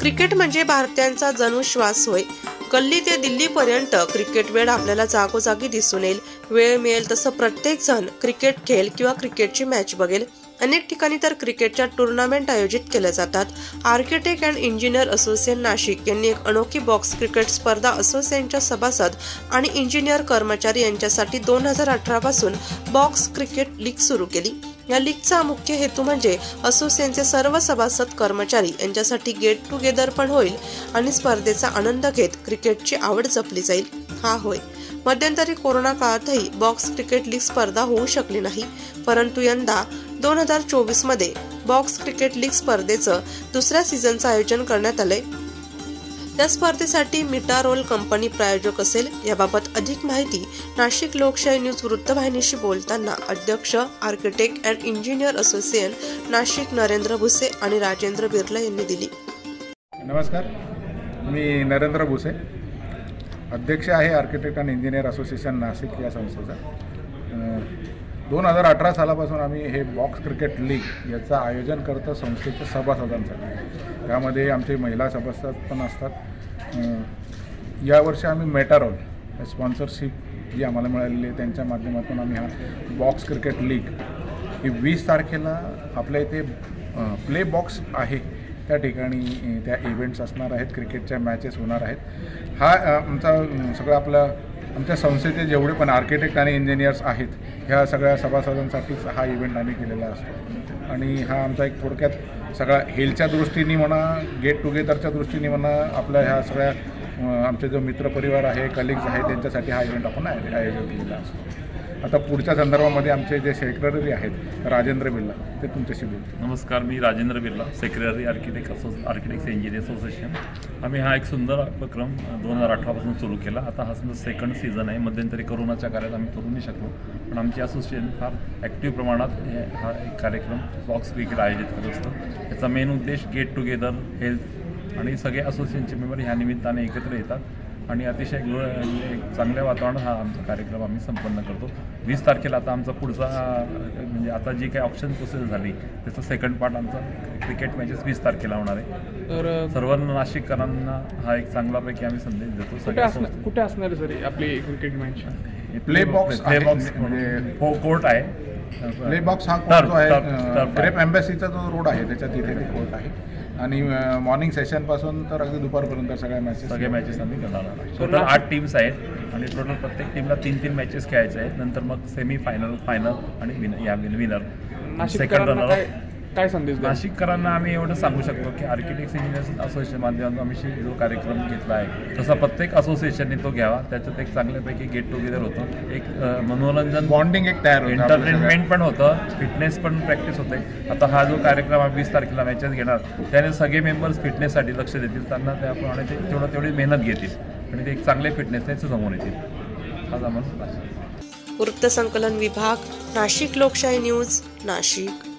Cricket म्हणजे भारतीयांचा जणू श्वास होय. गल्ली ते दिल्लीपर्यंत क्रिकेट वेळ आपल्याला जागोजागी दिसून येईल. वेळ मिळेल तसं प्रत्येक जण क्रिकेट खेळ किंवा क्रिकेटची मॅच बघेल. अनेक ठिकाणी तर क्रिकेटच्या टुर्नामेंट आयोजित केल्या जातात. Architect and engineer association Nashik यांनी एक अनोखी बॉक्स क्रिकेट स्पर्धा असोसिएशनच्या सभासद आणि इंजिनियर कर्मचारी यांच्यासाठी 2018 पासून बॉक्स क्रिकेट लीग सुरू केली. या लीगचा मुख्य हेतू म्हणजे असोसिएशनचे सर्व सभासद कर्मचारी यांच्यासाठी गेट टुगेदर पण होईल आणि स्पर्धेचा आनंद घेत क्रिकेटची आवड जपली जाईल. हा होय, मध्यंतरी कोरोना काळातही बॉक्स क्रिकेट लीग स्पर्धा होऊ शकली नाही, परंतु यंदा 2024 मध्ये बॉक्स क्रिकेट लीग स्पर्धेचं दुसऱ्या सीझनचं आयोजन करण्यात आलंय. या स्पर्धेसाठी मिटारोल कंपनी प्रायोजक असेल. याबाबत अधिक माहिती नाशिक लोकशाही न्यूज वृत्तवाहिनीशी बोलताना अध्यक्ष architect and engineer association Nashik Narendra Bhuse आणि राजेंद्र बिर्ला यांनी दिली. नमस्कार, मी नरेंद्र भुसे, अध्यक्ष आहे architect and engineer association Nashik या संस्थेचा. 2018 सालापासून आम्ही हे बॉक्स क्रिकेट लीग याचं आयोजन करतो संस्थेच्या सभासदांसाठी. त्यामध्ये आमचे महिला सभासद पण असतात. यावर्षी आम्ही मेटारोल स्पॉन्सरशिप जी आम्हाला मिळालेली आहे त्यांच्या माध्यमातून आम्ही हा बॉक्स क्रिकेट लीग ही 20 तारखेला आपल्या इथे प्ले बॉक्स आहे त्या ठिकाणी त्या इव्हेंट्स असणार आहेत, क्रिकेटच्या मॅचेस होणार आहेत. हा आमचा सगळा आमच्या संस्थेचे जेवढे पण आर्किटेक्ट आणि इंजिनियर्स आहेत ह्या सगळ्या सभासदांसाठीच हा इव्हेंट आम्ही केलेला असतो. आणि हा आमचा एक थोडक्यात सगळा हेल्थच्या दृष्टीने म्हणा, गेट टुगेदरच्या दृष्टीने म्हणा, आपल्या ह्या सगळ्या आमचे जो मित्रपरिवार आहे, कलिग्स आहे त्यांच्यासाठी हा इव्हेंट आपण आयोजित केलेला असतो. आता पुढच्या संदर्भामध्ये आमचे जे सेक्रेटरी आहेत राजेंद्र बिर्ला ते तुमच्याशी बोलतो. नमस्कार, मी Rajendra Birla, secretary architects engineer association. आम्ही हा एक सुंदर उपक्रम 2018 पासून सुरू केला. आता हा समजा सेकंड सीझन आहे. मध्यंतरी कोरोनाच्या काळात आम्ही करू नाही शकलो, पण आमची असोसिएशन फार ॲक्टिव्ह प्रमाणात हा एक कार्यक्रम बॉक्स क्रिकेट आयोजित करत असतो. याचा मेन उद्देश गेट टुगेदर, हेल्थ आणि सगळे असोसिएशनचे मेंबर ह्या निमित्ताने एकत्र येतात आणि अतिशय चांगल्या वातावरणात हा आमचा कार्यक्रम आम्ही संपन्न करतो. 20 तारखेला आता आमचा पुढचा म्हणजे आता जी काही ऑप्शन प्रोसेस झाली त्याचा सेकंड पार्ट आमचा क्रिकेट मॅचेस 20 तारखेला होणार आहे. तर सर्व नाशिककरांना हा एक चांगलापैकी आम्ही संदेश देतो. कुठे असणार सर आपली क्रिकेट मॅच? प्ले बॉक्स म्हणजे कोर्ट आहे. प्ले बॉक्स हा कोर्ट जो आहे ग्रेप एम्बॅसीचा जो रोड आहे त्याच्या तिथे ते कोर्ट आहे. आणि मॉर्निंग सेशनपासून तर अगदी दुपारपर्यंत सगळ्या मॅचेस आम्ही करणार आहोत. टोटल 8 टीम्स आहेत आणि टोटल प्रत्येक टीमला 3-3 मॅचेस खेळायचे आहेत. नंतर मग सेमी फायनल, फायनल आणि विनर सेकंड रनर. काय संदेश नाशिककरांना आम्ही एवढं सांगू शकतो की आर्किटेक्ट्स इंजिनियर्स असोसिएशन माध्यमातून आम्ही जो कार्यक्रम घेतला आहे तसा प्रत्येक असोसिएशनने तो घ्यावा. त्याच्यात एक चांगल्यापैकी गेट टुगेदर होतं, एक मनोरंजन, बॉन्डिंग एक तयार होतं, एंटरटेनमेंट पण होतं, फिटनेस पण प्रॅक्टिस होते. आता हा जो कार्यक्रम 20 तारखेला मॅचेस घेणार त्याने सगळे मेंबर्स फिटनेससाठी लक्ष देतील. त्यांना त्याप्रमाणे ते तेवढी मेहनत घेतील आणि ते एक चांगले फिटनेसने समोर येतील. हा आम्हाला वृत्तसंकलन विभाग, नाशिक लोकशाही न्यूज, नाशिक.